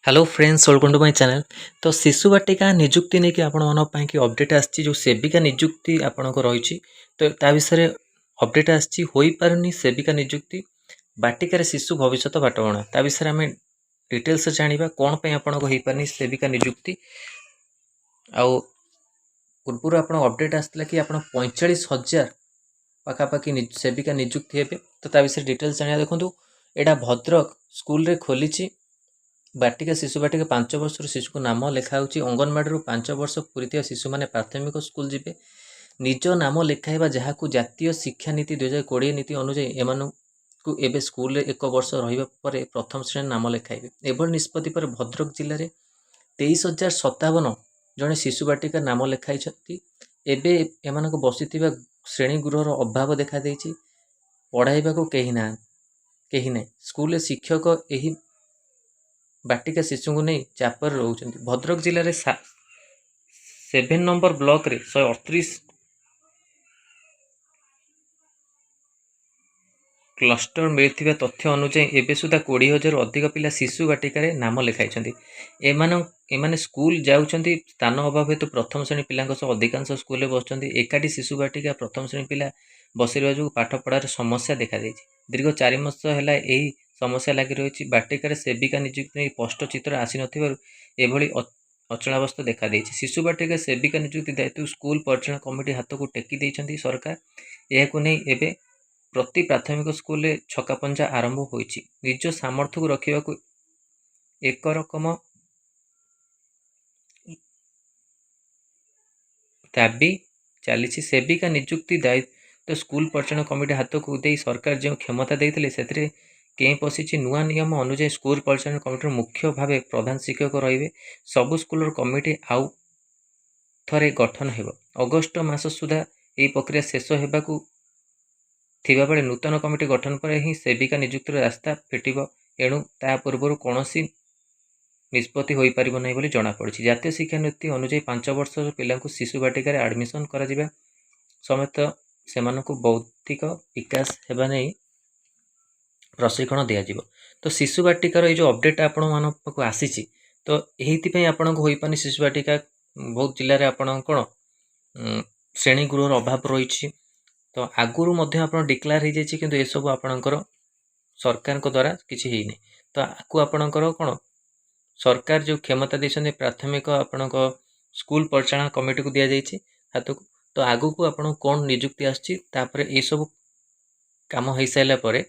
Hello friends, welcome to my channel. तो शिशु बाटिका निजुक्ति नहीं कि कि अपडेट आसी जो सेविका निजुक्ति आपंक रही तो ता विषय अपडेट आसी पारनी सेविका निजुक्ति बाटिकार शिशु भविष्य बाटबणा ता विषय आम डिटेल्स जाना कौन पर आपंक हो पारनी सेविका निजुक्ति आउ पूर्व आप अपडेट आसाला कि आप 45,000 पाखापाखि सेविका निजुक्ति हे तो ता विषय डिटेल्स जाना देखूँ। यहाँ भद्रक स्कूल खोली बाटिका शिशु बाटिका 5 वर्षर शिशु को नाम लिखाऊ अंगनवाड़ी 5 वर्ष पूरी शिशु मैंने प्राथमिक स्कूल जी निज नाम लिखाइबा जहाँ को जातीय शिक्षा नीति 2020 नीति अनुଯାयी एम को एवं स्कूल एक वर्ष रहा प्रथम श्रेणी नाम लिखाइबे। एभली निष्पत्ति पर भद्रक जिले में 23,057 जड़े शिशु बाटिका नाम लिखाई एम बसी श्रेणी गृहर अभाव देखा पढ़ाइबा को कहीं ना स्कूल शिक्षक यही बाटिका शिशु को नहीं चापर रोच। भद्रक जिले में 7 नंबर ब्लॉक रे 138 क्लस्टर मिलता तथ्य अनुଯାयी एवं सुधा 20,000 अधिक पिला शिशु बाटिकार नाम लिखाई एमाने स्कूल जाऊँच स्थान अभाव हेतु प्रथम श्रेणी पिला अधिकांश स्कूल बस एकाठी शिशु बाटिका प्रथम श्रेणी पिला बसवा जो पाठ पढ़ार समस्या देखा दीर्घ 4 मास है समस्या लगी रही। बाटिकार सेविका निजुक्ति स्पष्ट चित्र आसी नभली अचलावस्था देखा देछि। शिशु बाटिका सेविका निजुक्ति दायित्व स्कूल परिचालन कमिटी हाथ को टेकी देइछन्ति सरकार। यह नहीं एवं प्रति प्राथमिक स्कूल छकापंजा आरंभ होइछि। निज सामर्थ्य को रखा एक रकम दाबी चली। सेविका निजुक्ति दायित्व स्कूल परिचालन कमिटी हाथ को दे सरकार जो क्षमता देते से कहीं पशिछि। नुआ नियम अनुଯାयी स्कूल परिचालन कमिटी मुख्य भाव प्रधान शिक्षक रे सबु स्कूल कमिटी आउ थे गठन हो। अगस्ट मास सुधा यह प्रक्रिया शेष होगा थिबा बेले नूतन कमिटी गठन पर ही सेविका निजुक्तिर रास्ता फिटिब। एणु ता पूर्व कौन निष्पत्ति हो पार ना बोली जमापड़ी। जातीय शिक्षा नीति अनुଯାयी 5 वर्ष पिला शिशु बाटिकार आडमिशन करा समेत से बौद्धिक विकास होगा नहीं प्रशिक्षण दिज्व। तो शिशु बाटिकार ये जो अपडेट आपण को आसी तो यही आपण को पानी शिशु बाटिका बहुत जिले में आपण कौन श्रेणी गृहर अभाव रही तो आगुरी आप डिक्लेयर हो जाए कि सब आपणकर सरकार द्वारा किसी है तो आपको आपणकर कौन सरकार जो क्षमता देते प्राथमिक आपण स्कूल परिचालन कमिटी को दि जाइए हाथ को। तो आगू को आप कौन निजुक्ति आसपर ये सब कम हो सारापर